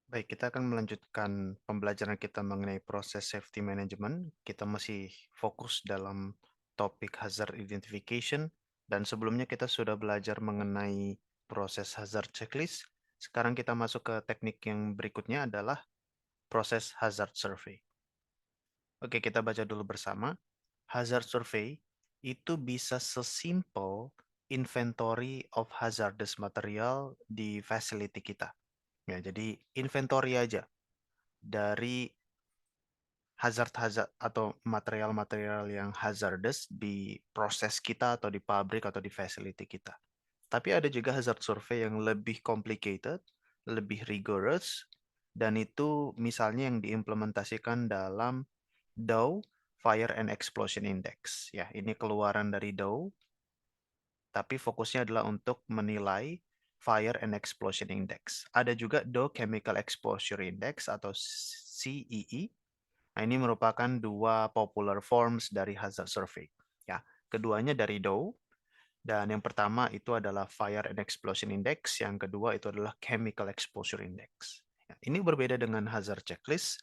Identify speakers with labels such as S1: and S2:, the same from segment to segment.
S1: Baik, kita akan melanjutkan pembelajaran kita mengenai proses safety management. Kita masih fokus dalam topik hazard identification, dan sebelumnya kita sudah belajar mengenai proses hazard checklist. Sekarang kita masuk ke teknik yang berikutnya adalah proses hazard survey. Oke, kita baca dulu bersama. Hazard survey itu bisa sesimpel inventory of hazardous material di facility kita. Ya, jadi inventory aja dari hazard-hazard atau material-material yang hazardous di proses kita atau di pabrik atau di facility kita. Tapi ada juga hazard survey yang lebih complicated, lebih rigorous, dan itu misalnya yang diimplementasikan dalam Dow Fire and Explosion Index. Ya, ini keluaran dari Dow, tapi fokusnya adalah untuk menilai Fire and Explosion Index. Ada juga Dow Chemical Exposure Index atau CEE. Nah, ini merupakan dua popular forms dari hazard survey. Ya, keduanya dari Dow, dan yang pertama itu adalah Fire and Explosion Index, yang kedua itu adalah Chemical Exposure Index. Ya, ini berbeda dengan hazard checklist.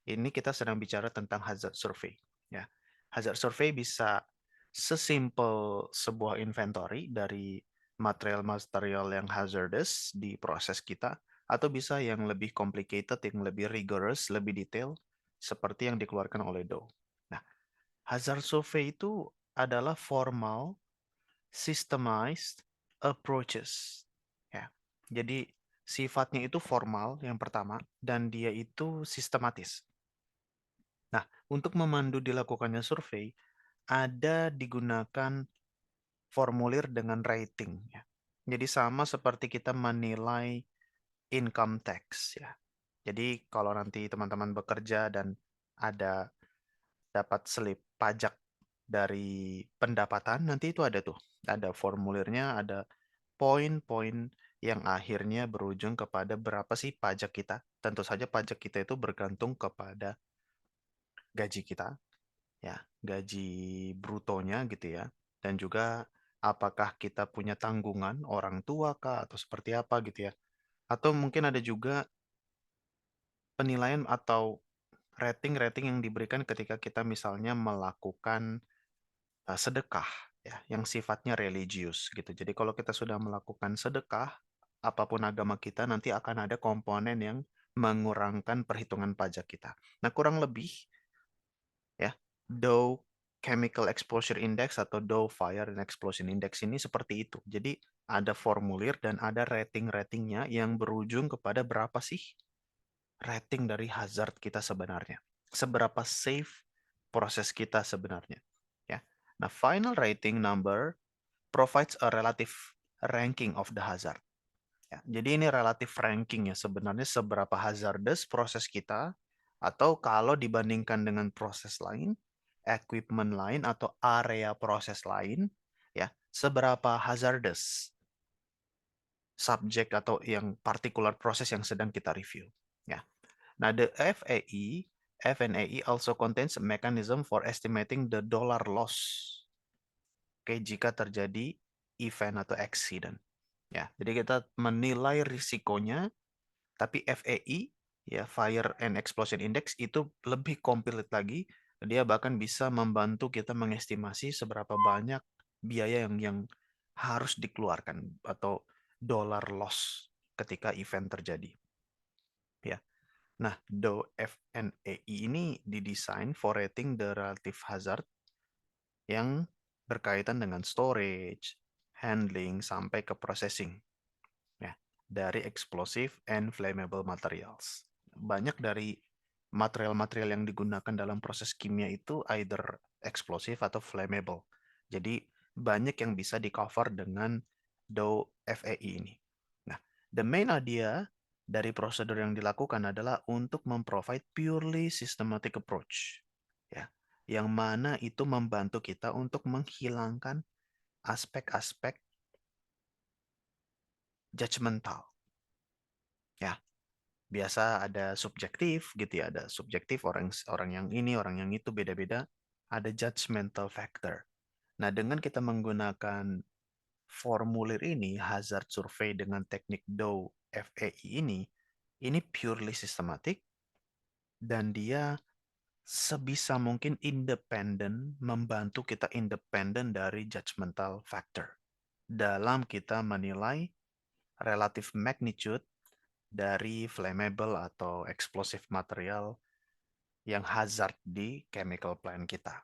S1: Ini kita sedang bicara tentang hazard survey. Ya, hazard survey bisa sesimpel sebuah inventory dari material-material yang hazardous di proses kita, atau bisa yang lebih complicated, yang lebih rigorous, lebih detail, seperti yang dikeluarkan oleh Dow. Nah, hazard survey itu adalah formal, systemized approaches. Ya, jadi sifatnya itu formal yang pertama, dan dia itu sistematis. Nah, untuk memandu dilakukannya survei, ada digunakan formulir dengan rating. Ya. Jadi sama seperti kita menilai income tax. Ya. Jadi kalau nanti teman-teman bekerja dan ada dapat slip pajak dari pendapatan, nanti itu ada tuh. Ada formulirnya, ada poin-poin yang akhirnya berujung kepada berapa sih pajak kita. Tentu saja pajak kita itu bergantung kepada gaji kita, ya, gaji brutonya gitu ya. Dan juga apakah kita punya tanggungan orang tua kah atau seperti apa gitu ya. Atau mungkin ada juga penilaian atau rating-rating yang diberikan ketika kita misalnya melakukan sedekah ya, yang sifatnya religius gitu. Jadi kalau kita sudah melakukan sedekah, apapun agama kita nanti akan ada komponen yang mengurangkan perhitungan pajak kita. Nah, kurang lebih ya, Dow Chemical Exposure Index atau Dow Fire and Explosion Index ini seperti itu. Jadi ada formulir dan ada rating-ratingnya yang berujung kepada berapa sih rating dari hazard kita sebenarnya. Seberapa safe proses kita sebenarnya. Ya. Nah, final rating number provides a relative ranking of the hazard. Ya, jadi ini relative ranking ya, sebenarnya seberapa hazardous proses kita, atau kalau dibandingkan dengan proses lain, equipment lain atau area proses lain, ya, seberapa hazardous subjek atau yang particular proses yang sedang kita review. Ya. Nah, the FNAE also contains a mechanism for estimating the dollar loss. Oke, jika terjadi event atau accident. Ya, jadi kita menilai risikonya, tapi FEI ya, Fire and Explosion Index itu lebih complete lagi. Dia bahkan bisa membantu kita mengestimasi seberapa banyak biaya yang harus dikeluarkan atau dollar loss ketika event terjadi. Ya. Nah, Dow FNAE ini didesain for rating the relative hazard yang berkaitan dengan storage, handling, sampai ke processing. Ya, dari explosive and flammable materials. Banyak dari material-material yang digunakan dalam proses kimia itu either explosive atau flammable. Jadi banyak yang bisa di-cover dengan Dow FEI ini. Nah, the main idea dari prosedur yang dilakukan adalah untuk memprovide purely systematic approach. Ya, yang mana itu membantu kita untuk menghilangkan aspek-aspek judgmental. Ya, biasa ada subjektif gitu ya, ada subjektif orang orang yang ini, orang yang itu beda-beda, ada judgmental factor. Nah, dengan kita menggunakan formulir ini, hazard survey dengan teknik Dow FEI ini, Ini purely systematic dan dia sebisa mungkin independen, membantu kita independen dari judgmental factor dalam kita menilai relative magnitude dari flammable atau explosive material yang hazard di chemical plant kita.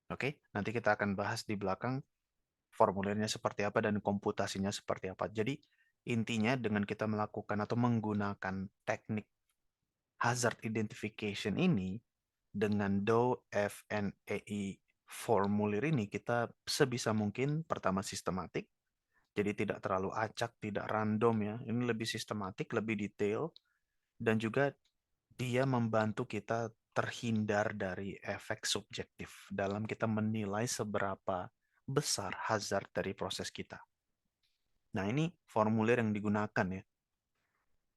S1: Oke, nanti kita akan bahas di belakang formulirnya seperti apa dan komputasinya seperti apa. Jadi intinya dengan kita melakukan atau menggunakan teknik hazard identification ini dengan DOE, FNEI formulir ini kita sebisa mungkin pertama sistematik, jadi tidak terlalu acak, tidak random ya. Ini lebih sistematik, lebih detail dan juga dia membantu kita terhindar dari efek subjektif dalam kita menilai seberapa besar hazard dari proses kita. Nah, ini formulir yang digunakan ya.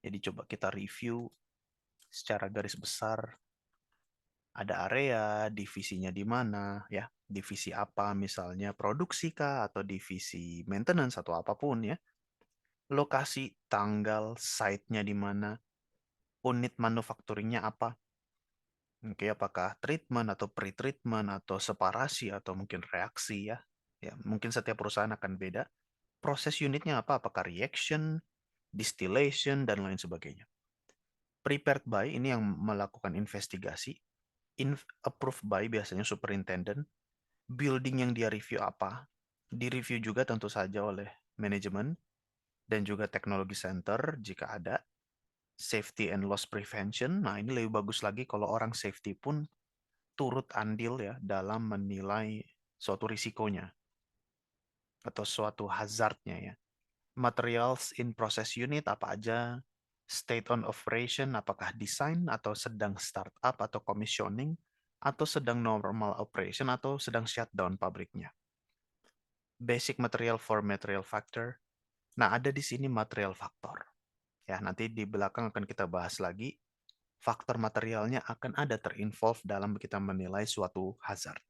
S1: Jadi coba kita review secara garis besar. Ada area, divisinya di mana ya. Divisi apa misalnya produksi kah atau divisi maintenance atau apapun ya. Lokasi, tanggal, site-nya di mana, unit manufacturing-nya apa. Oke, apakah treatment atau pre-treatment atau separasi atau mungkin reaksi ya. Ya, mungkin setiap perusahaan akan beda. Proses unitnya apa? Apakah reaction, distillation, dan lain sebagainya. Prepared by ini yang melakukan investigasi. Approved by biasanya superintendent. Building yang dia review apa? Direview juga tentu saja oleh manajemen dan juga teknologi center jika ada. Safety and loss prevention. Nah, ini lebih bagus lagi kalau orang safety pun turut andil ya dalam menilai suatu risikonya atau suatu hazardnya ya. Materials in process unit apa aja, state on operation apakah desain atau sedang startup atau commissioning atau sedang normal operation atau sedang shutdown pabriknya. Basic material for material factor. Nah, ada di sini material faktor. Ya, nanti di belakang akan kita bahas lagi faktor materialnya akan ada terinvolve dalam kita menilai suatu hazard.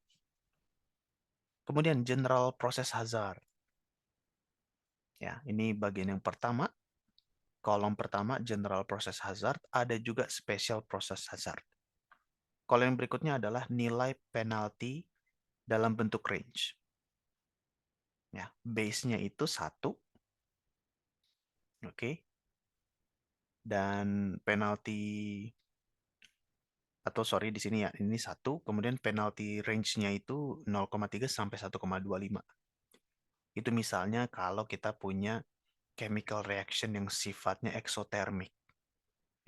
S1: Kemudian general process hazard. Ya, ini bagian yang pertama. Kolom pertama general process hazard, ada juga special process hazard. Kolom yang berikutnya adalah nilai penalti dalam bentuk range. Ya, base-nya itu 1. Oke. Dan penalti atau sorry di sini ya, ini 1, kemudian penalti range-nya itu 0,3 sampai 1,25. Itu misalnya kalau kita punya chemical reaction yang sifatnya eksotermik.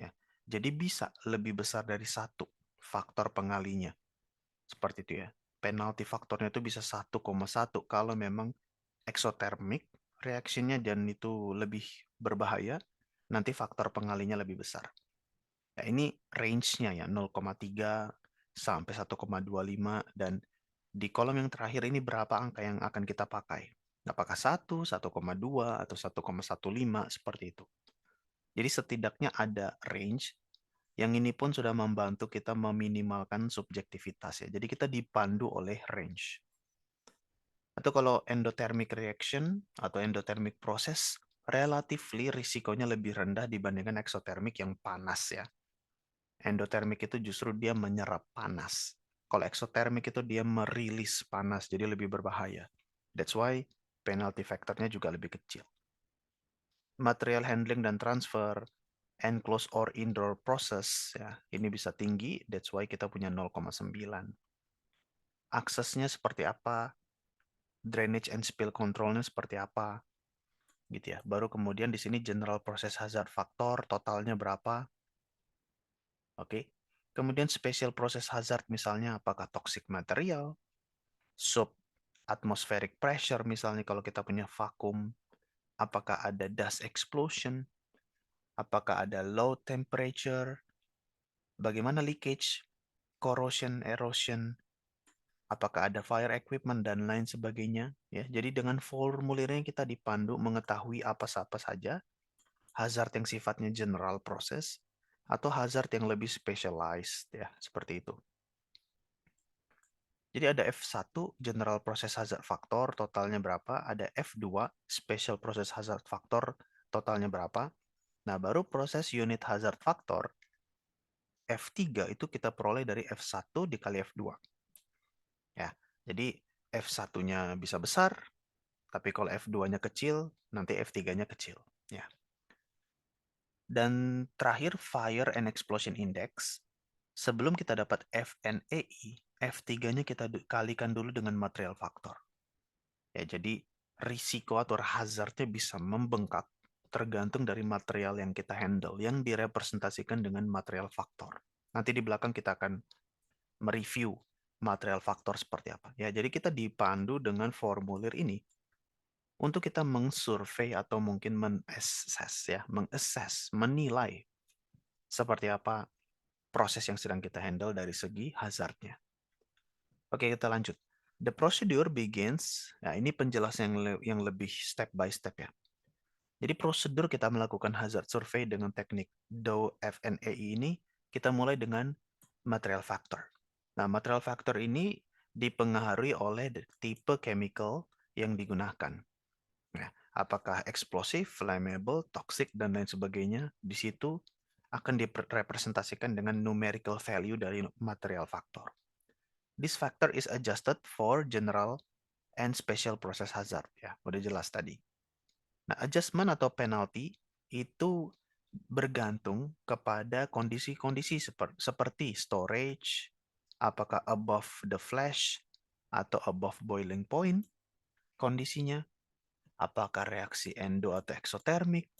S1: Ya. Jadi bisa lebih besar dari 1 faktor pengalinya. Seperti itu ya. Penalti faktornya itu bisa 1,1 kalau memang eksotermik reaksinya dan itu lebih berbahaya, nanti faktor pengalinya lebih besar. Ya, ini range-nya ya 0,3 sampai 1,25 dan di kolom yang terakhir ini berapa angka yang akan kita pakai. Apakah 1, 1,2 atau 1,15 seperti itu. Jadi setidaknya ada range yang ini pun sudah membantu kita meminimalkan subjektivitas ya. Jadi kita dipandu oleh range. Atau kalau endothermic reaction atau endothermic process, relatively risikonya lebih rendah dibandingkan exothermic yang panas ya. Endothermic itu justru dia menyerap panas. Kalau exothermic itu dia merilis panas, jadi lebih berbahaya. That's why penalty factornya juga lebih kecil. Material handling dan transfer, enclosed or indoor process, ya, ini bisa tinggi, that's why kita punya 0,9. Aksesnya seperti apa, drainage and spill controlnya seperti apa, gitu ya. Baru kemudian di sini general process hazard factor, totalnya berapa, oke. Kemudian special process hazard misalnya apakah toxic material, sub atmospheric pressure misalnya kalau kita punya vakum, apakah ada dust explosion, apakah ada low temperature, bagaimana leakage, corrosion, erosion, apakah ada fire equipment dan lain sebagainya ya. Jadi dengan formulirnya kita dipandu mengetahui apa-apa saja hazard yang sifatnya general proses atau hazard yang lebih specialized ya, seperti itu. Jadi ada F1 general process hazard factor totalnya berapa, ada F2 special process hazard factor totalnya berapa. Nah, baru proses unit hazard factor F3 itu kita peroleh dari F1 dikali F2. Ya, jadi F1-nya bisa besar, tapi kalau F2-nya kecil, nanti F3-nya kecil. Ya. Dan terakhir, Fire and Explosion Index. Sebelum kita dapat FNEI, F3-nya kita kalikan dulu dengan material factor. Ya, jadi risiko atau hazardnya bisa membengkak tergantung dari material yang kita handle, yang direpresentasikan dengan material factor. Nanti di belakang kita akan mereview material faktor seperti apa. Ya, jadi kita dipandu dengan formulir ini untuk kita mengsurvei atau mungkin mengassess, menilai seperti apa proses yang sedang kita handle dari segi hazardnya. Oke, kita lanjut. The procedure begins, ya ini penjelasan yang lebih step by step ya. Jadi prosedur kita melakukan hazard survey dengan teknik Dow FNAE ini, kita mulai dengan material factor. Nah, material factor ini dipengaruhi oleh tipe chemical yang digunakan. Ya, apakah eksplosif, flammable, toxic, dan lain sebagainya, di situ akan direpresentasikan dengan numerical value dari material factor. This factor is adjusted for general and special process hazard. Ya, udah jelas tadi. Nah, adjustment atau penalty itu bergantung kepada kondisi-kondisi seperti storage, apakah above the flash atau above boiling point kondisinya, apakah reaksi endo atau eksotermik,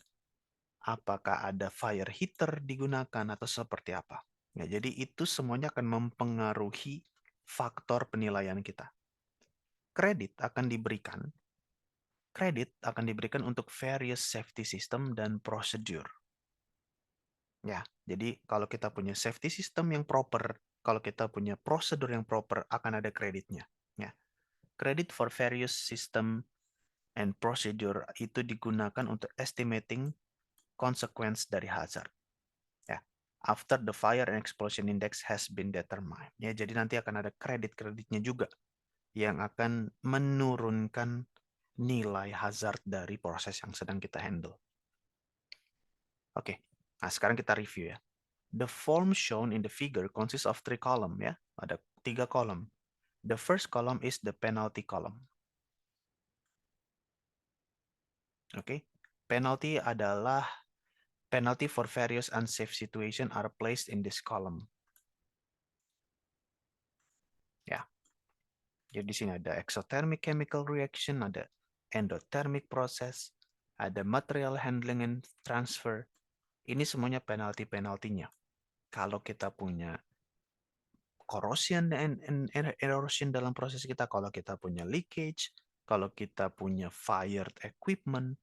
S1: apakah ada fire heater digunakan atau seperti apa. Ya, jadi itu semuanya akan mempengaruhi faktor penilaian kita. Kredit akan diberikan untuk various safety system dan prosedur. Ya, jadi kalau kita punya safety system yang proper, kalau kita punya prosedur yang proper, akan ada kreditnya. Ya, kredit for various system and procedure itu digunakan untuk estimating consequence dari hazard. Ya, after the fire and explosion index has been determined. Ya, jadi nanti akan ada kreditnya juga yang akan menurunkan nilai hazard dari proses yang sedang kita handle. Oke, nah sekarang kita review ya. The form shown in the figure consists of 3 column ya. Ada 3 kolom. The first column is the penalty column. Oke. Penalty adalah penalty for various unsafe situation are placed in this column. Ya. Jadi di sini ada exothermic chemical reaction, ada endothermic process, ada material handling and transfer. Ini semuanya penalty-penaltinya. Kalau kita punya corrosion and erosion dalam proses kita, kalau kita punya leakage, kalau kita punya fired equipment,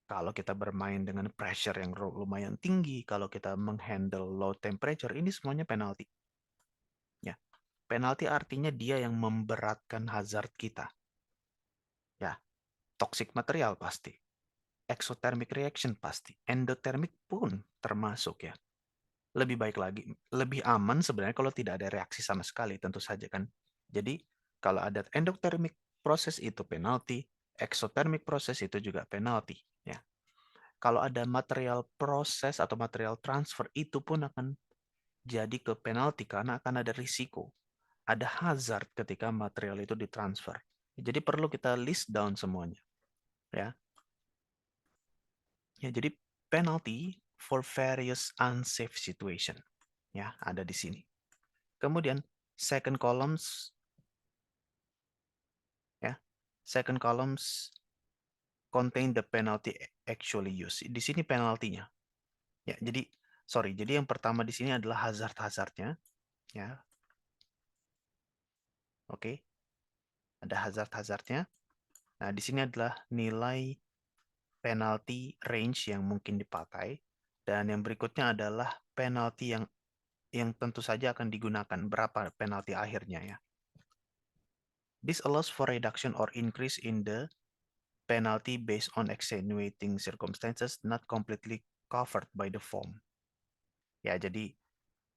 S1: kalau kita bermain dengan pressure yang lumayan tinggi, kalau kita menghandle low temperature, ini semuanya penalti. Ya, penalti artinya dia yang memberatkan hazard kita. Ya, toxic material pasti, exothermic reaction pasti, endothermic pun termasuk ya. Lebih baik lagi, lebih aman sebenarnya kalau tidak ada reaksi sama sekali, tentu saja kan. Jadi kalau ada endothermic proses itu penalti, exothermic proses itu juga penalti. Ya. Kalau ada material proses atau material transfer itu pun akan jadi ke penalti karena akan ada risiko, ada hazard ketika material itu ditransfer. Jadi perlu kita list down semuanya. Ya, ya jadi penalty for various unsafe situation. Ya, ada di sini. Kemudian second columns ya. Second columns contain the penalty actually used. Di sini penaltinya. Ya, jadi sorry, jadi yang pertama di sini adalah hazard-hazardnya ya. Oke. Ada hazard-hazardnya. Nah, di sini adalah nilai penalty range yang mungkin dipakai dan yang berikutnya adalah penalti yang tentu saja akan digunakan, berapa penalti akhirnya ya. This allows for reduction or increase in the penalty based on extenuating circumstances not completely covered by the form. Ya, jadi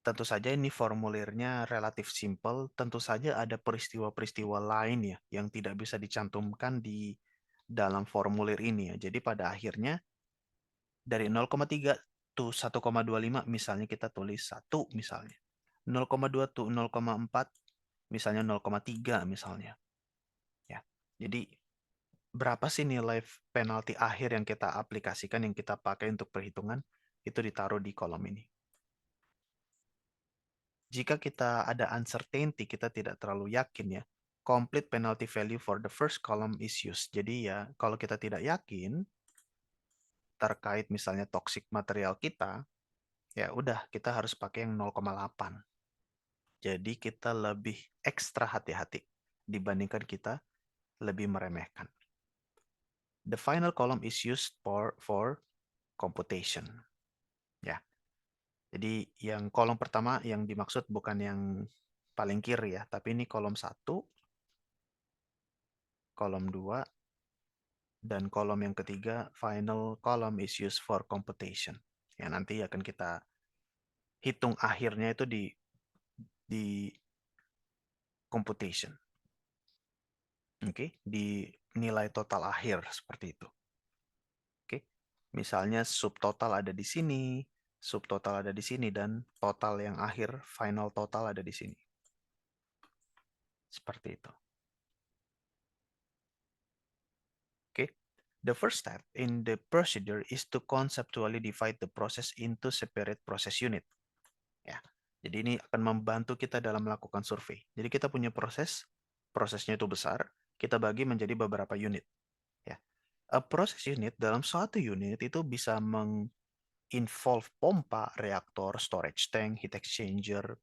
S1: tentu saja ini formulirnya relatif simple. Tentu saja ada peristiwa-peristiwa lain ya yang tidak bisa dicantumkan di dalam formulir ini ya. Jadi pada akhirnya Dari 0,3 to 1,25 misalnya kita tulis 1 misalnya. 0,2 to 0,4 misalnya 0,3 misalnya. Ya. Jadi berapa sih nilai penalti akhir yang kita aplikasikan, yang kita pakai untuk perhitungan, itu ditaruh di kolom ini. Jika kita ada uncertainty, kita tidak terlalu yakin ya, complete penalty value for the first column is used. Jadi ya, kalau kita tidak yakin terkait misalnya toxic material kita, ya udah kita harus pakai yang 0,8. Jadi kita lebih ekstra hati-hati dibandingkan kita lebih meremehkan. The final column is used for computation. Ya. Jadi yang kolom pertama yang dimaksud bukan yang paling kiri ya, tapi ini kolom 1, kolom 2, dan kolom yang ketiga, final column is used for computation. Ya, nanti akan kita hitung akhirnya itu di computation. Oke, di nilai total akhir seperti itu. Oke. Misalnya subtotal ada di sini, subtotal ada di sini, dan total yang akhir, final total ada di sini. Seperti itu. Oke. The first step in the procedure is to conceptually divide the process into separate process unit. Ya. Jadi ini akan membantu kita dalam melakukan survei. Jadi kita punya proses, prosesnya itu besar, kita bagi menjadi beberapa unit. Ya. A process unit dalam suatu unit itu bisa involve pompa, reaktor, storage tank, heat exchanger,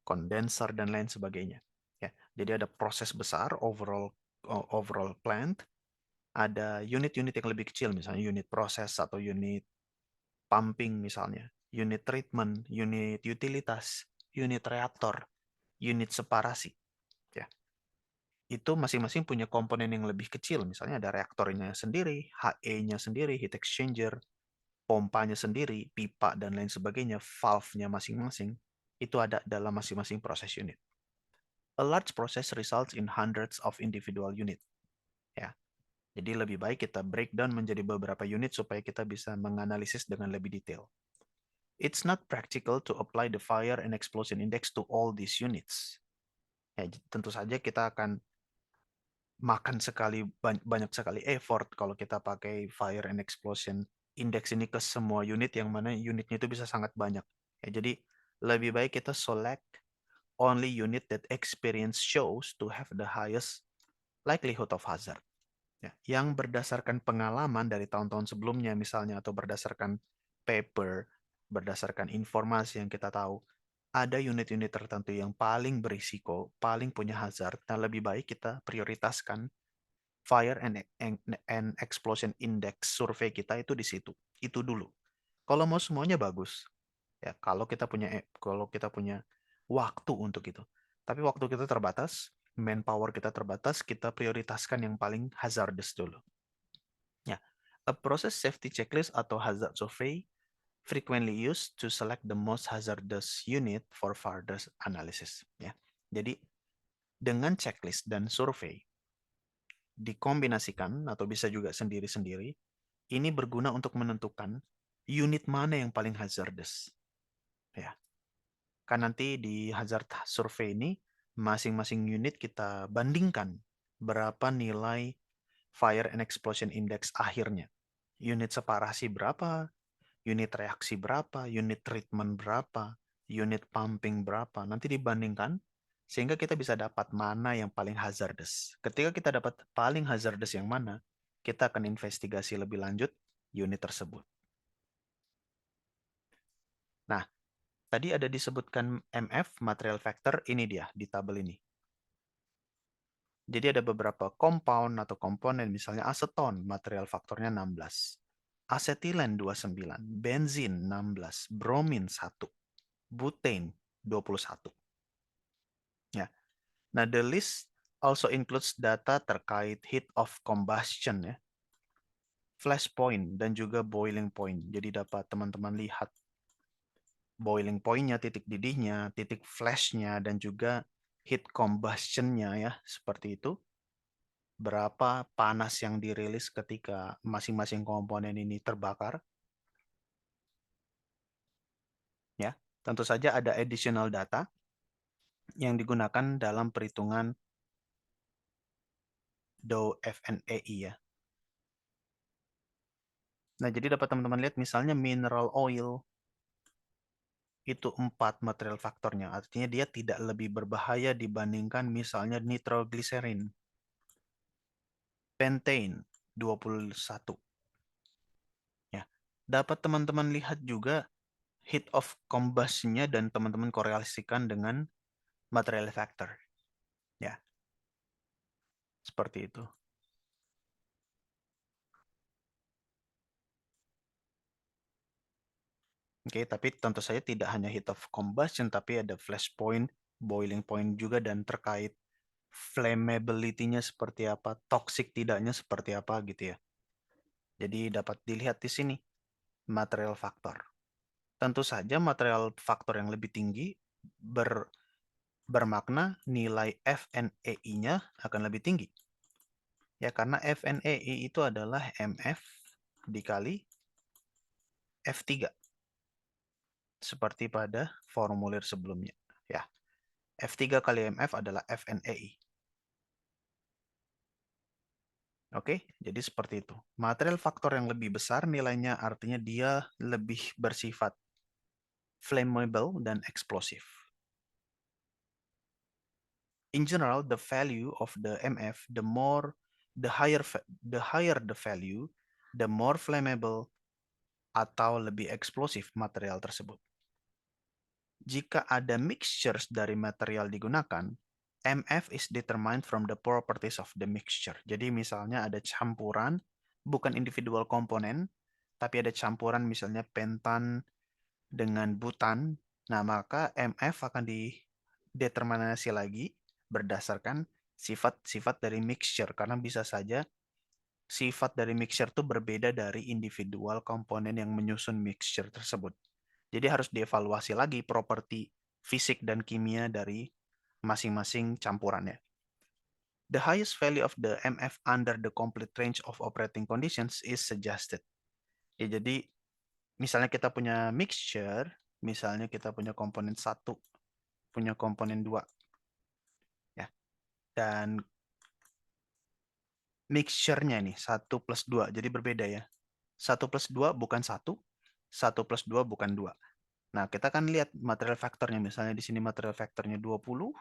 S1: condenser, dan lain sebagainya. Ya, jadi ada proses besar, overall plant, ada unit-unit yang lebih kecil, misalnya unit proses atau unit pumping misalnya, unit treatment, unit utilitas, unit reaktor, unit separasi. Ya, itu masing-masing punya komponen yang lebih kecil, misalnya ada reaktornya sendiri, HE-nya sendiri, heat exchanger, pompanya sendiri, pipa, dan lain sebagainya, valve-nya masing-masing, itu ada dalam masing-masing proses unit. A large process results in hundreds of individual unit. Ya, jadi lebih baik kita breakdown menjadi beberapa unit supaya kita bisa menganalisis dengan lebih detail. It's not practical to apply the fire and explosion index to all these units. Ya, tentu saja kita akan makan banyak sekali effort kalau kita pakai fire and explosion index ini ke semua unit, yang mana unitnya itu bisa sangat banyak. Ya, jadi lebih baik kita select only unit that experience shows to have the highest likelihood of hazard. Ya, yang berdasarkan pengalaman dari tahun-tahun sebelumnya misalnya, atau berdasarkan paper, berdasarkan informasi yang kita tahu, ada unit-unit tertentu yang paling berisiko, paling punya hazard, dan lebih baik kita prioritaskan fire and explosion index survei kita itu di situ. Itu dulu. Kalau mau semuanya bagus, ya kalau kita punya waktu untuk itu. Tapi waktu kita terbatas, manpower kita terbatas, kita prioritaskan yang paling hazardous dulu. Ya, a process safety checklist atau hazard survey frequently used to select the most hazardous unit for further analysis. Ya, jadi dengan checklist dan survei dikombinasikan atau bisa juga sendiri-sendiri, ini berguna untuk menentukan unit mana yang paling hazardous. Ya, kan nanti di hazard survei ini masing-masing unit kita bandingkan berapa nilai fire and explosion index akhirnya. Unit separasi berapa, unit reaksi berapa, unit treatment berapa, unit pumping berapa. Nanti dibandingkan sehingga kita bisa dapat mana yang paling hazardous. Ketika kita dapat paling hazardous yang mana, kita akan investigasi lebih lanjut unit tersebut. Nah, tadi ada disebutkan MF, material factor, ini dia di tabel ini. Jadi ada beberapa compound atau komponen, misalnya aseton, material faktornya 16. Asetilen 29, benzin 16, bromin 1, butane 21. Ya. Nah, the list also includes data terkait heat of combustion ya, flash point dan juga boiling point. Jadi dapat teman-teman lihat boiling point-nya, titik didihnya, titik flash-nya, dan juga heat combustion-nya ya, seperti itu. Berapa panas yang dirilis ketika masing-masing komponen ini terbakar. Tentu saja ada additional data yang digunakan dalam perhitungan Dow FNAI ya. Nah, jadi dapat teman-teman lihat misalnya mineral oil itu 4 material faktornya. Artinya dia tidak lebih berbahaya dibandingkan misalnya nitroglycerin. Pentane 21. Ya. Dapat teman-teman lihat juga heat of combustion-nya dan teman-teman korelasikan dengan material factor. Ya, seperti itu. Oke, tapi tentu saja tidak hanya heat of combustion, tapi ada flash point, boiling point juga, dan terkait flammability-nya seperti apa, toxic tidaknya seperti apa gitu ya. Jadi dapat dilihat di sini, material factor. Tentu saja material faktor yang lebih tinggi bermakna nilai FNAI-nya akan lebih tinggi. Ya, karena FNAI itu adalah MF dikali F3. Seperti pada formulir sebelumnya. Ya, F3 kali MF adalah FNAI. Oke, jadi seperti itu. Material faktor yang lebih besar nilainya artinya dia lebih bersifat flammable dan eksplosif. In general, the value of the MF, the higher the value, the more flammable atau lebih eksplosif material tersebut. Jika ada mixtures dari material digunakan, MF is determined from the properties of the mixture. Jadi misalnya ada campuran, bukan individual komponen, tapi ada campuran misalnya pentan dengan butan. Nah, maka MF akan dideterminasi lagi berdasarkan sifat-sifat dari mixture. Karena bisa saja sifat dari mixture itu berbeda dari individual komponen yang menyusun mixture tersebut. Jadi harus dievaluasi lagi properti fisik dan kimia dari masing-masing campurannya. The highest value of the MF under the complete range of operating conditions is suggested. Ya, jadi misalnya kita punya mixture, misalnya kita punya komponen 1, punya komponen 2. Ya. Dan mixture-nya nih 1 plus 2, jadi berbeda ya. 1 plus 2 bukan 1, 1 plus 2 bukan 2. Nah, kita kan lihat material faktornya. Misalnya di sini material faktornya 20.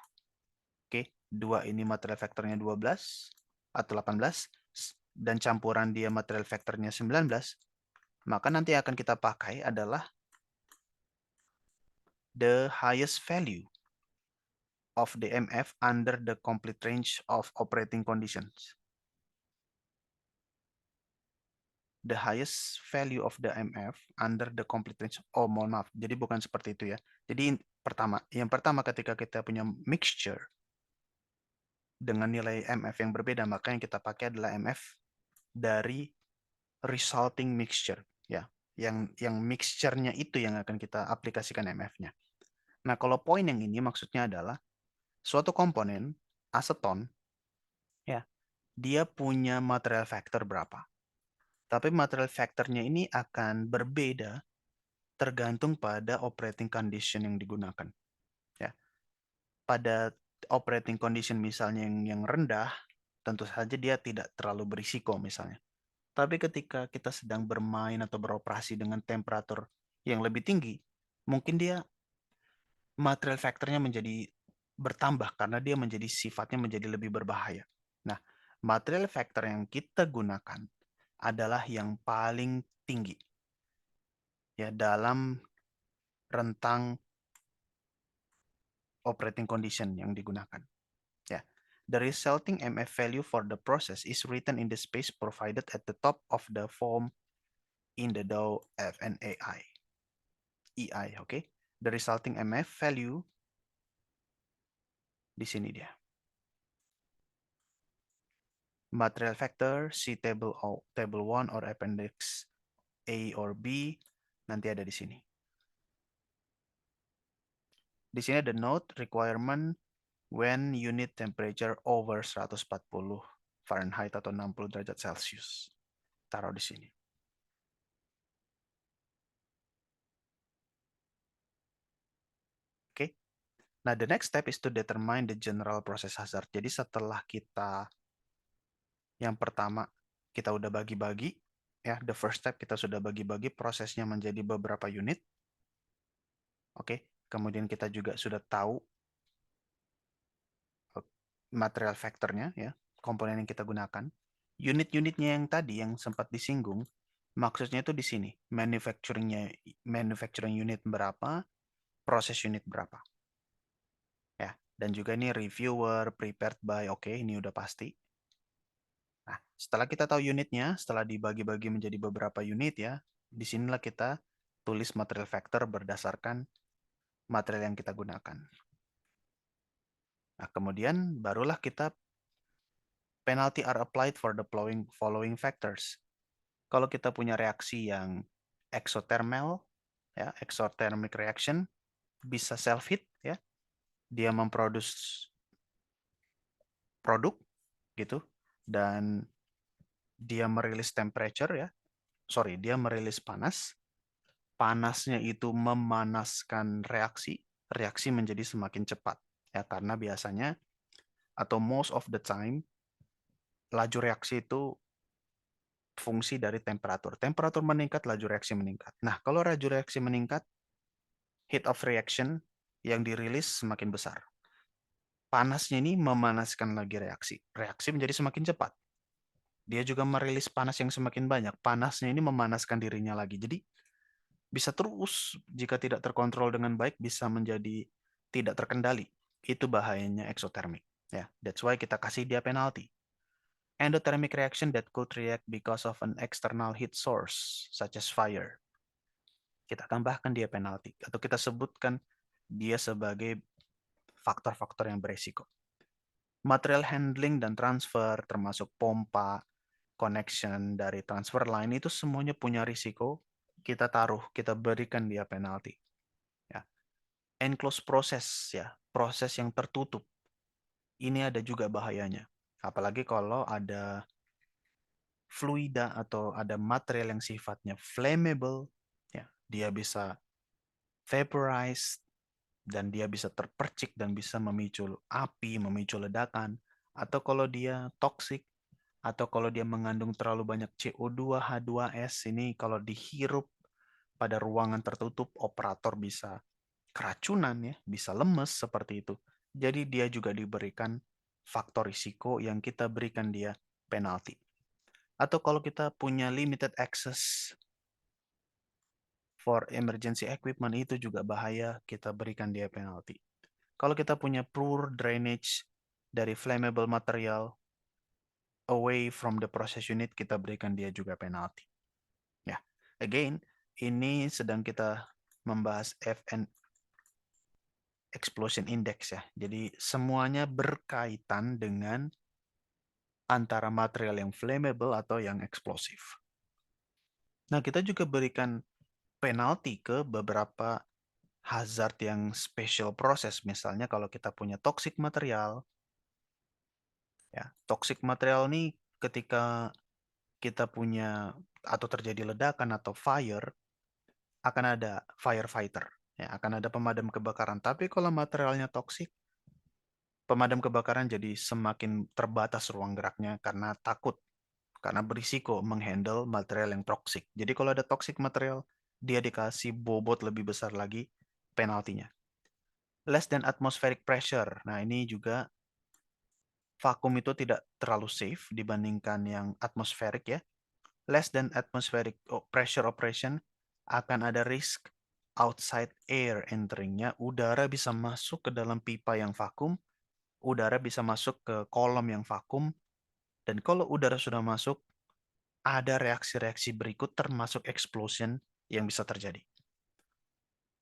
S1: Oke, 2 ini material faktornya 12 atau 18. Dan campuran dia material faktornya 19. Maka nanti akan kita pakai adalah the highest value of the MF under the complete range of operating conditions. The highest value of the MF under the complete range. Oh, mohon maaf. Jadi bukan seperti itu ya. Jadi yang pertama ketika kita punya mixture dengan nilai MF yang berbeda, maka yang kita pakai adalah MF dari resulting mixture ya. Yang mixture-nya itu yang akan kita aplikasikan MF-nya. Nah, kalau poin yang ini maksudnya adalah suatu komponen aseton ya, dia punya material factor berapa. Tapi material factor-nya ini akan berbeda tergantung pada operating condition yang digunakan. Ya. Pada operating condition misalnya yang rendah, tentu saja dia tidak terlalu berisiko misalnya. Tapi ketika kita sedang bermain atau beroperasi dengan temperatur yang lebih tinggi, mungkin dia material factor-nya menjadi bertambah karena dia menjadi sifatnya menjadi lebih berbahaya. Nah, material factor yang kita gunakan adalah yang paling tinggi ya dalam rentang operating condition yang digunakan. Ya. The resulting MF value for the process is written in the space provided at the top of the form in the Dow FNAI. EI, oke. Okay? The resulting MF value di sini dia. Material factor, see table 1 or appendix A or B, nanti ada di sini. Di sini ada note requirement when unit temperature over 140 Fahrenheit atau 60 derajat Celcius. Taruh di sini. Oke, Nah, the next step is to determine the general process hazard. Jadi setelah kita yang pertama kita udah bagi-bagi, ya, the first step kita sudah bagi-bagi prosesnya menjadi beberapa unit. Oke, kemudian kita juga sudah tahu material factornya, ya, komponen yang kita gunakan. Unit-unitnya yang tadi yang sempat disinggung, maksudnya itu di sini, manufacturing unit berapa, proses unit berapa. Ya, dan juga ini reviewer, prepared by, oke, ini udah pasti. Nah, setelah kita tahu unitnya, setelah dibagi-bagi menjadi beberapa unit ya, disinilah kita tulis material factor berdasarkan material yang kita gunakan. Nah, kemudian barulah kita penalty are applied for the following factors. Kalau kita punya reaksi yang exothermal, ya, exothermic reaction, bisa self-heat, ya, dia memproduksi produk, gitu, dan dia merilis temperature, ya, dia merilis panas, panasnya itu memanaskan reaksi, reaksi menjadi semakin cepat, ya, karena biasanya atau most of the time laju reaksi itu fungsi dari temperatur. Temperatur meningkat, laju reaksi meningkat. Nah, kalau laju reaksi meningkat, heat of reaction yang dirilis semakin besar. Panasnya ini memanaskan lagi reaksi. Reaksi menjadi semakin cepat. Dia juga merilis panas yang semakin banyak. Panasnya ini memanaskan dirinya lagi. Jadi bisa terus jika tidak terkontrol dengan baik bisa menjadi tidak terkendali. Itu bahayanya exothermic. Ya, that's why kita kasih dia penalty. Endothermic reaction that could react because of an external heat source such as fire. Kita tambahkan dia penalty atau kita sebutkan dia sebagai faktor-faktor yang beresiko. Material handling dan transfer termasuk pompa, connection dari transfer line itu semuanya punya risiko. Kita taruh, kita berikan dia penalty. Ya. Enclosed process, ya, proses yang tertutup. Ini ada juga bahayanya. Apalagi kalau ada fluida atau ada material yang sifatnya flammable, ya, dia bisa vaporize dan dia bisa terpercik dan bisa memicu api, memicu ledakan. Atau kalau dia toksik, atau kalau dia mengandung terlalu banyak CO2, H2S, ini kalau dihirup pada ruangan tertutup, operator bisa keracunan, ya, bisa lemes seperti itu. Jadi dia juga diberikan faktor risiko yang kita berikan dia penalti. Atau kalau kita punya limited access for emergency equipment, itu juga bahaya, kita berikan dia penalti. Kalau kita punya poor drainage dari flammable material away from the process unit, kita berikan dia juga penalti. Ya, again, ini sedang kita membahas FN explosion index, ya. Jadi semuanya berkaitan dengan antara material yang flammable atau yang eksplosif. Nah, kita juga berikan penalti ke beberapa hazard yang special process. Misalnya kalau kita punya toxic material, ya, toxic material ini ketika kita punya atau terjadi ledakan atau fire, akan ada firefighter, ya, akan ada pemadam kebakaran. Tapi kalau materialnya toksik, pemadam kebakaran jadi semakin terbatas ruang geraknya karena takut, karena berisiko menghandle material yang toksik. Jadi kalau ada toxic material, dia dikasih bobot lebih besar lagi penaltinya. Less than atmospheric pressure. Nah, ini juga vakum itu tidak terlalu safe dibandingkan yang atmospheric, ya. Less than atmospheric pressure operation akan ada risk outside air enteringnya. Udara bisa masuk ke dalam pipa yang vakum, udara bisa masuk ke kolom yang vakum, dan kalau udara sudah masuk, ada reaksi-reaksi berikut termasuk explosion yang bisa terjadi.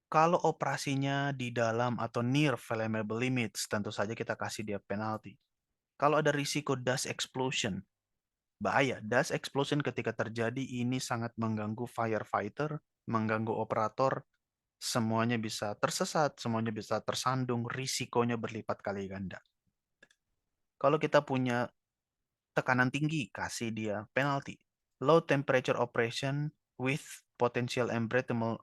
S1: Kalau operasinya di dalam atau near flammable limits, tentu saja kita kasih dia penalty. Kalau ada risiko dust explosion, bahaya. Dust explosion ketika terjadi ini sangat mengganggu firefighter, mengganggu operator, semuanya bisa tersesat, semuanya bisa tersandung, risikonya berlipat kali ganda. Kalau kita punya tekanan tinggi, kasih dia penalty. Low temperature operation with potential embrittlement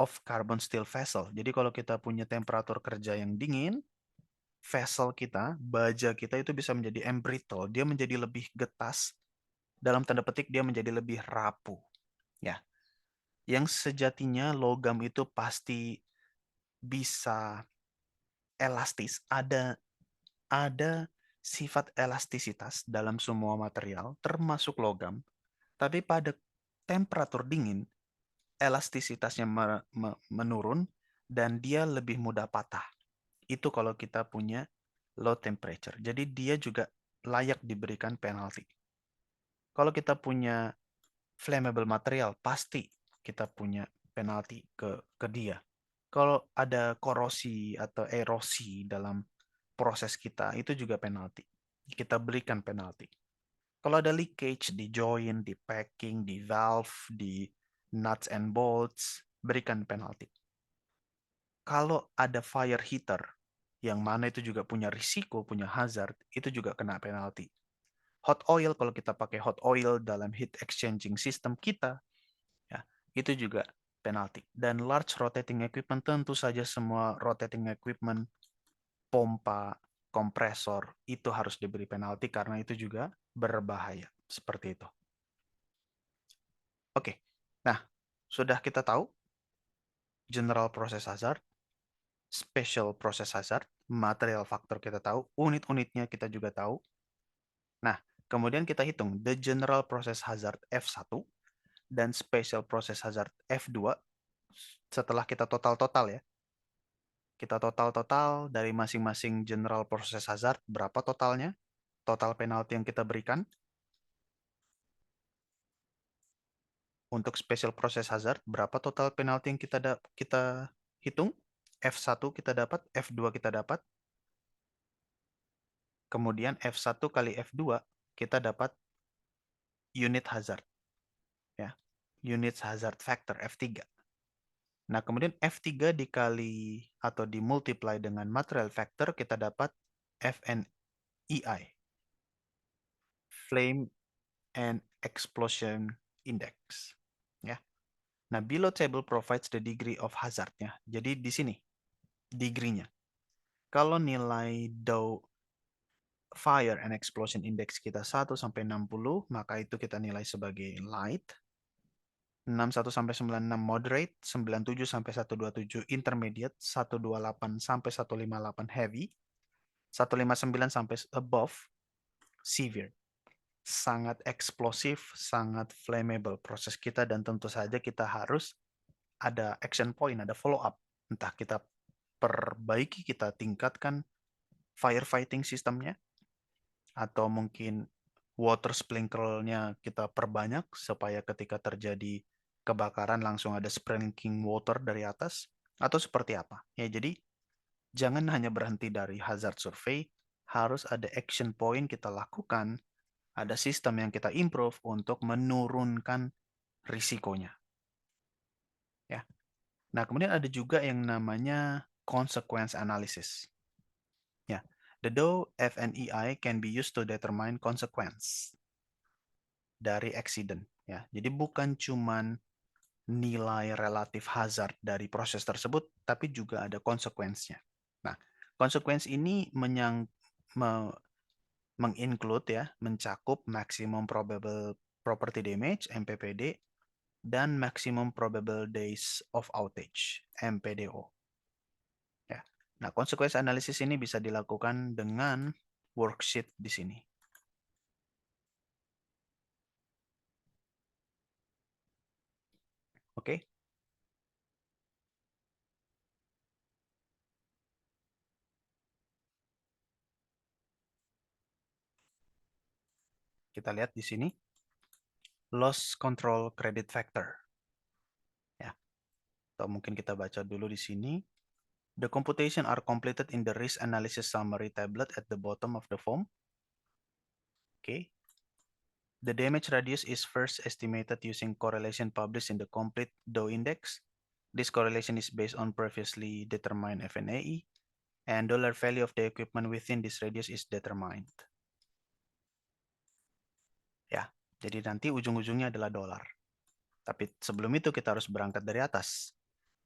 S1: of carbon steel vessel. Jadi kalau kita punya temperatur kerja yang dingin, vessel kita, baja kita itu bisa menjadi embrittle, dia menjadi lebih getas, dalam tanda petik dia menjadi lebih rapuh. Ya, yang sejatinya logam itu pasti bisa elastis, ada sifat elastisitas dalam semua material, termasuk logam, tapi pada temperatur dingin, elastisitasnya menurun dan dia lebih mudah patah. Itu kalau kita punya low temperature. Jadi dia juga layak diberikan penalti. Kalau kita punya flammable material, pasti kita punya penalti ke dia. Kalau ada korosi atau erosi dalam proses kita, itu juga penalti. Kita berikan penalti. Kalau ada leakage di join, di packing, di valve, di nuts and bolts, berikan penalti. Kalau ada fire heater, yang mana itu juga punya risiko, punya hazard, itu juga kena penalti. Hot oil, kalau kita pakai hot oil dalam heat exchanging system kita, ya, itu juga penalti. Dan large rotating equipment, tentu saja semua rotating equipment, pompa, kompresor, itu harus diberi penalti karena itu juga berbahaya. Seperti itu. Oke, nah sudah kita tahu general process hazard, special process hazard, material factor kita tahu, unit-unitnya kita juga tahu. Nah, kemudian kita hitung the general process hazard F1 dan special process hazard F2 setelah kita total-total ya. Kita total-total dari masing-masing general process hazard, berapa totalnya? Total penalti yang kita berikan. Untuk special process hazard, berapa total penalti yang kita hitung? F1 kita dapat, F2 kita dapat. Kemudian F1 kali F2 kita dapat unit hazard. Ya, unit hazard factor F3. Nah, kemudian F3 dikali atau dimultiply dengan material factor, kita dapat FNEI. Flame and Explosion Index. Ya. Nah, below table provides the degree of hazardnya. Jadi di sini, degree-nya. Kalau nilai Dow Fire and Explosion Index kita 1 sampai 60, maka itu kita nilai sebagai light. 61 sampai 96 moderate, 97 sampai 127 intermediate, 128 sampai 158 heavy, 159 sampai above severe. Sangat eksplosif, sangat flammable proses kita dan tentu saja kita harus ada action point, ada follow up. Entah kita perbaiki, kita tingkatkan firefighting sistemnya, atau mungkin water sprinkle-nya kita perbanyak supaya ketika terjadi kebakaran langsung ada sprinkling water dari atas, atau seperti apa. Ya, jadi jangan hanya berhenti dari hazard survey, harus ada action point kita lakukan, ada sistem yang kita improve untuk menurunkan risikonya. Ya. Nah, kemudian ada juga yang namanya consequence analysis. Ya, the Dow FNEI can be used to determine consequence dari accident. Ya, jadi bukan cuman nilai relatif hazard dari proses tersebut, tapi juga ada konsekuensinya. Nah, konsekuensi ini menginclude ya, mencakup maximum probable property damage (MPPD) dan maximum probable days of outage (MPDO). Ya. Nah, konsekuensi analisis ini bisa dilakukan dengan worksheet di sini. Oke. Kita lihat di sini loss control credit factor. Ya. Atau mungkin kita baca dulu di sini. The computation are completed in the risk analysis summary tablet at the bottom of the form. Okay. The damage radius is first estimated using correlation published in the complete Dow index. This correlation is based on previously determined FNAE, and dollar value of the equipment within this radius is determined. Ya, jadi nanti ujung-ujungnya adalah dolar. Tapi sebelum itu kita harus berangkat dari atas.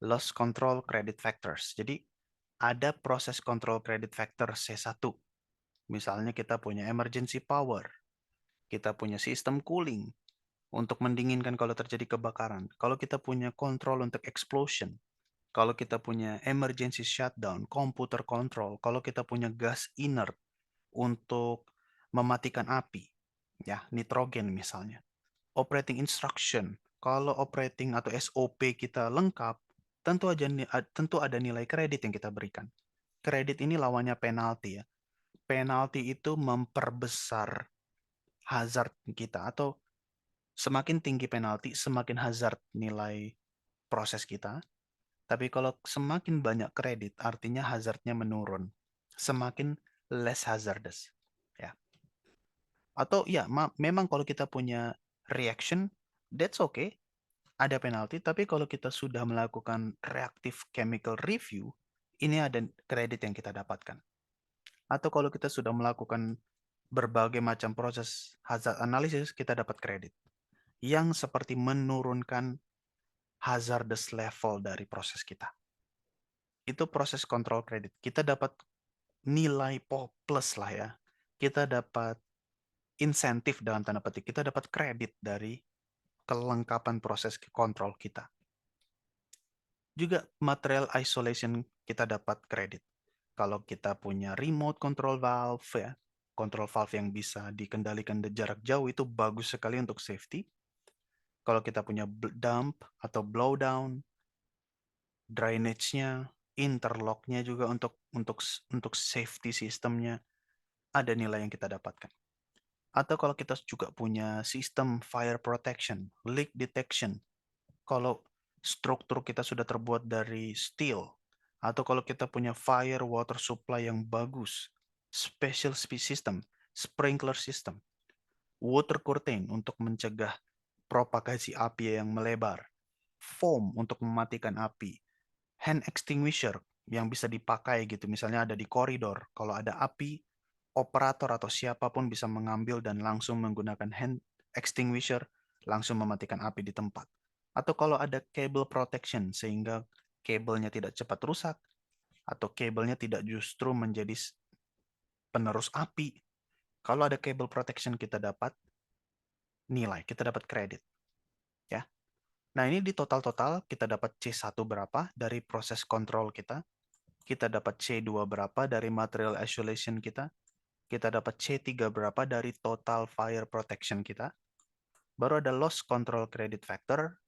S1: loss control credit factors. Jadi ada proses control credit factor C1. Misalnya kita punya emergency power, kita punya sistem cooling untuk mendinginkan kalau terjadi kebakaran. Kalau kita punya control untuk explosion, kalau kita punya emergency shutdown, computer control, kalau kita punya gas inert untuk mematikan api, ya, nitrogen misalnya. Operating instruction, kalau operating atau SOP kita lengkap, tentu ada nilai kredit yang kita berikan. Kredit ini lawannya penalti ya. Penalti itu memperbesar hazard kita, atau semakin tinggi penalti, semakin hazard nilai proses kita. Tapi kalau semakin banyak kredit, artinya hazardnya menurun. Semakin less hazardous. Ya. Atau ya, memang kalau kita punya reaction, that's okay. Ada penalti, tapi kalau kita sudah melakukan reactive chemical review, ini ada kredit yang kita dapatkan. Atau kalau kita sudah melakukan berbagai macam proses hazard analysis, kita dapat kredit. Yang seperti menurunkan hazardous level dari proses kita. Itu proses kontrol kredit. Kita dapat nilai plus lah ya. Kita dapat insentif dalam tanda petik. Kita dapat kredit dari kelengkapan proses kontrol kita. Juga material isolation kita dapat kredit. Kalau kita punya remote control valve ya, control valve yang bisa dikendalikan dari jarak jauh, itu bagus sekali untuk safety. Kalau kita punya dump atau blowdown, drainage-nya, interlock-nya juga untuk safety sistemnya, ada nilai yang kita dapatkan. Atau kalau kita juga punya sistem fire protection, leak detection, kalau struktur kita sudah terbuat dari steel, atau kalau kita punya fire water supply yang bagus, special system, sprinkler system, water curtain untuk mencegah propagasi api yang melebar, foam untuk mematikan api, hand extinguisher yang bisa dipakai gitu, misalnya ada di koridor, kalau ada api, operator atau siapapun bisa mengambil dan langsung menggunakan hand extinguisher, langsung mematikan api di tempat. Atau kalau ada cable protection, sehingga kabelnya tidak cepat rusak, atau kabelnya tidak justru menjadi penerus api. Kalau ada cable protection, kita dapat nilai, kita dapat kredit. Ya. Nah, ini di total-total kita dapat C1 berapa dari proses kontrol kita. Kita dapat C2 berapa dari material isolation kita dapat C3 berapa dari total fire protection kita. Baru ada loss control credit factor,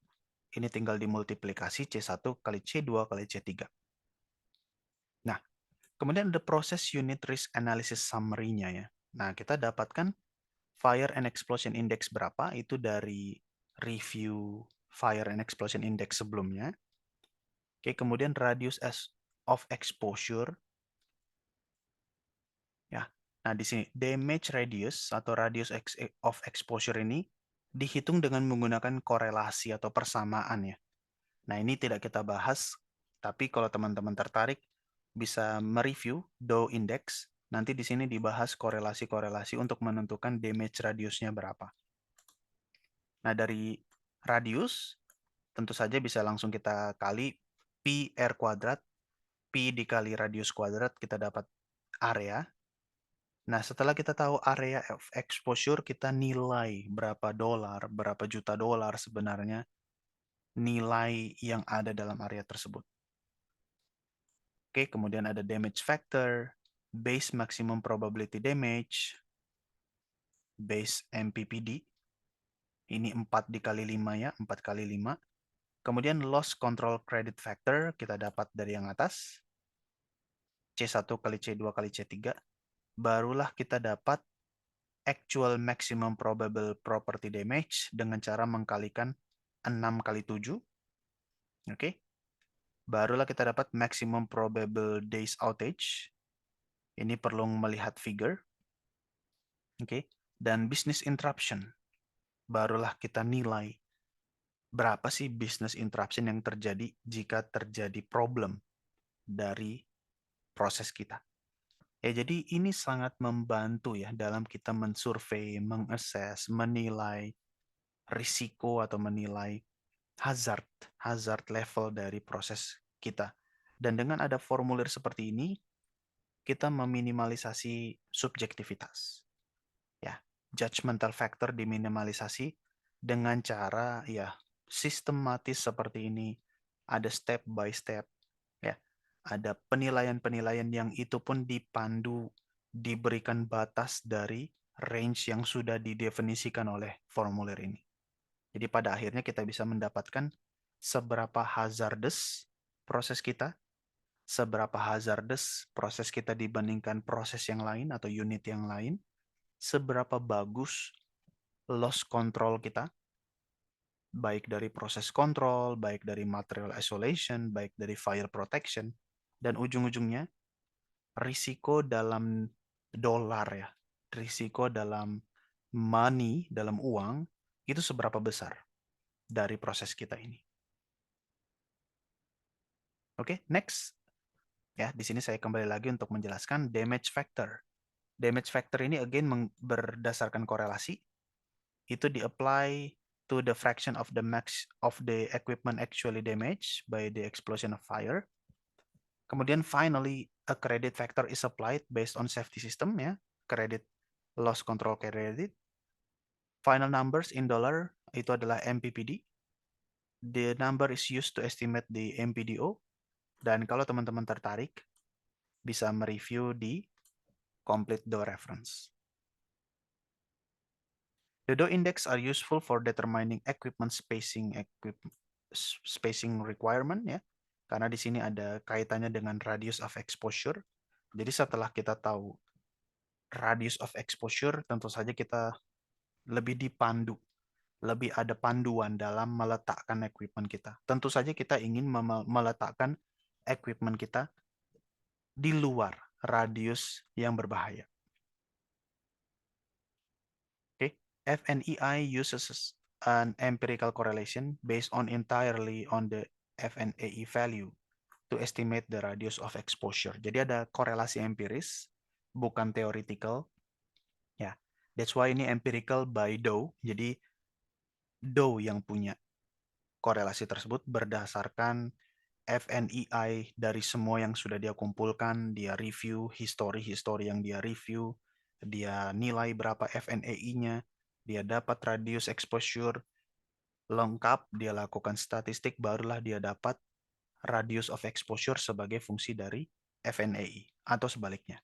S1: ini tinggal dimultiplikasi C1 kali C2 kali C3. Nah, kemudian ada proses unit risk analysis summary-nya ya. Nah, kita dapatkan fire and explosion index berapa, itu dari review fire and explosion index sebelumnya. Oke, kemudian radius of exposure. Ya. Nah, di sini damage radius atau radius of exposure ini dihitung dengan menggunakan korelasi atau persamaan ya. Nah, ini tidak kita bahas, tapi kalau teman-teman tertarik bisa mereview Dow Index. Nanti di sini dibahas korelasi-korelasi untuk menentukan damage radiusnya berapa. Nah, dari radius tentu saja bisa langsung kita kali Pi R kuadrat, Pi dikali radius kuadrat, kita dapat area. Nah, setelah kita tahu area of exposure, kita nilai berapa dolar, berapa juta dolar sebenarnya nilai yang ada dalam area tersebut. Oke, kemudian ada damage factor, base maximum probability damage, base MPPD. Ini 4 dikali 5 ya, 4 kali 5. Kemudian loss control credit factor kita dapat dari yang atas. C1 kali C2 kali C3. Barulah kita dapat actual maximum probable property damage dengan cara mengkalikan 6 kali 7. Oke. Barulah kita dapat maximum probable days outage. Ini perlu melihat figure. Oke. Dan business interruption. Barulah kita nilai berapa sih business interruption yang terjadi jika terjadi problem dari proses kita. Ya, jadi ini sangat membantu ya dalam kita mensurvei, mengakses, menilai risiko atau menilai hazard level dari proses kita. Dan dengan ada formulir seperti ini, kita meminimalisasi subjektivitas. Ya, judgmental factor diminimalisasi dengan cara ya sistematis seperti ini. Ada step by step, ya. Ada penilaian-penilaian yang itu pun dipandu, diberikan batas dari range yang sudah didefinisikan oleh formulir ini. Jadi pada akhirnya kita bisa mendapatkan seberapa hazardous proses kita, seberapa hazardous proses kita dibandingkan proses yang lain atau unit yang lain, seberapa bagus loss control kita, baik dari proses kontrol, baik dari material isolation, baik dari fire protection, dan ujung-ujungnya risiko dalam dolar ya, risiko dalam money, dalam uang, itu seberapa besar dari proses kita ini. Oke, next. Ya, di sini saya kembali lagi untuk menjelaskan damage factor. Damage factor ini again berdasarkan korelasi. Itu di-apply to the fraction of the max of the equipment actually damaged by the explosion of fire. Kemudian finally a credit factor is applied based on safety system ya, credit loss control credit. Final numbers in dollar itu adalah MPPD. The number is used to estimate the MPDO. Dan kalau teman-teman tertarik, bisa mereview di complete DO reference. The DO index are useful for determining equipment spacing requirement ya. Karena di sini ada kaitannya dengan radius of exposure. Jadi setelah kita tahu radius of exposure, tentu saja kita lebih dipandu, lebih ada panduan dalam meletakkan equipment kita. Tentu saja kita ingin meletakkan equipment kita di luar radius yang berbahaya. Okay. FNEI uses an empirical correlation based on entirely on the FNAE value to estimate the radius of exposure. Jadi ada korelasi empiris, bukan theoretical. Ya, that's why ini empirical by Dow. Jadi Dow yang punya korelasi tersebut berdasarkan FNEI dari semua yang sudah dia kumpulkan, dia review history yang dia review, dia nilai berapa FNEI-nya, dia dapat radius exposure lengkap, dia lakukan statistik, barulah dia dapat radius of exposure sebagai fungsi dari FNEI atau sebaliknya.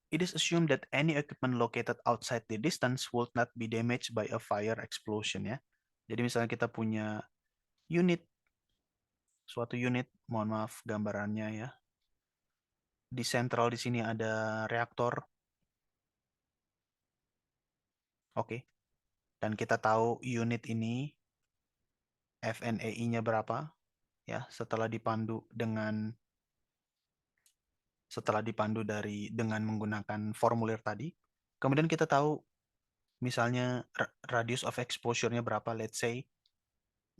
S1: It is assumed that any equipment located outside the distance would not be damaged by a fire explosion ya. Jadi misalnya kita punya suatu unit, mohon maaf gambarannya ya. Di sentral di sini ada reaktor. Oke. Dan kita tahu unit ini FNEI-nya berapa ya setelah dipandu dengan menggunakan formulir tadi. Kemudian kita tahu misalnya radius of exposure-nya berapa, let's say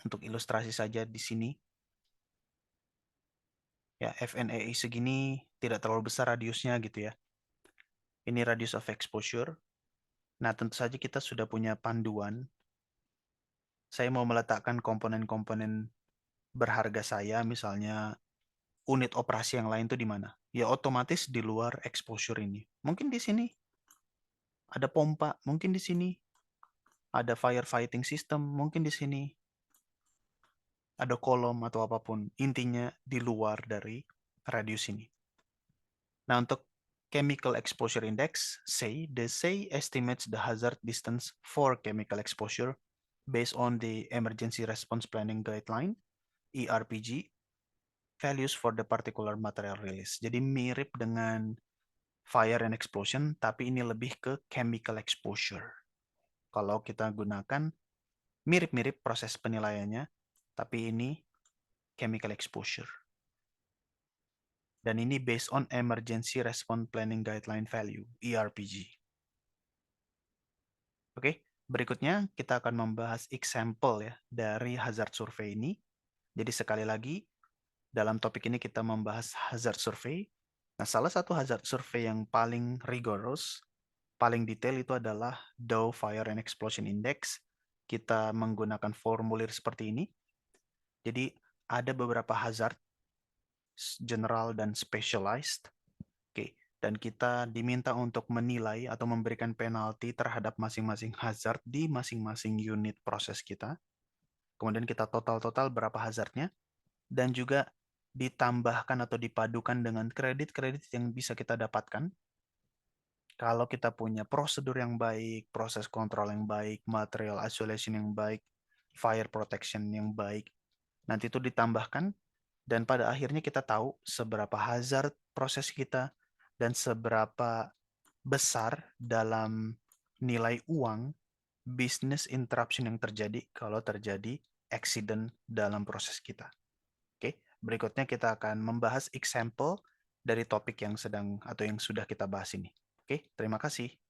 S1: untuk ilustrasi saja di sini. Ya, FNEI segini tidak terlalu besar radiusnya gitu ya. Ini radius of exposure. Nah, tentu saja kita sudah punya panduan. Saya mau meletakkan komponen-komponen berharga saya, misalnya unit operasi yang lain itu di mana? Ya otomatis di luar exposure ini. Mungkin di sini ada pompa, mungkin di sini ada firefighting system, mungkin di sini ada kolom atau apapun. Intinya di luar dari radius ini. Nah, untuk chemical exposure index, the SEI estimates the hazard distance for chemical exposure based on the emergency response planning guideline, ERPG, values for the particular material release. Jadi mirip dengan fire and explosion, tapi ini lebih ke chemical exposure. Kalau kita gunakan mirip-mirip proses penilaiannya, tapi ini chemical exposure. Dan ini based on Emergency Response Planning Guideline Value, ERPG. Oke, berikutnya kita akan membahas example ya dari hazard survey ini. Jadi sekali lagi, dalam topik ini kita membahas hazard survey. Nah, salah satu hazard survey yang paling rigorous, paling detail itu adalah Dow Fire and Explosion Index kita menggunakan formulir seperti ini. Jadi ada beberapa hazard, general dan specialized. Oke, dan kita diminta untuk menilai atau memberikan penalti terhadap masing-masing hazard di masing-masing unit proses kita. Kemudian kita total-total berapa hazardnya, dan juga ditambahkan atau dipadukan dengan kredit-kredit yang bisa kita dapatkan kalau kita punya prosedur yang baik, proses kontrol yang baik, material isolation yang baik, fire protection yang baik. Nanti itu ditambahkan dan pada akhirnya kita tahu seberapa hazard proses kita dan seberapa besar dalam nilai uang business interruption yang terjadi kalau terjadi accident dalam proses kita. Oke, berikutnya kita akan membahas example dari topik yang sedang atau yang sudah kita bahas ini. Oke, terima kasih.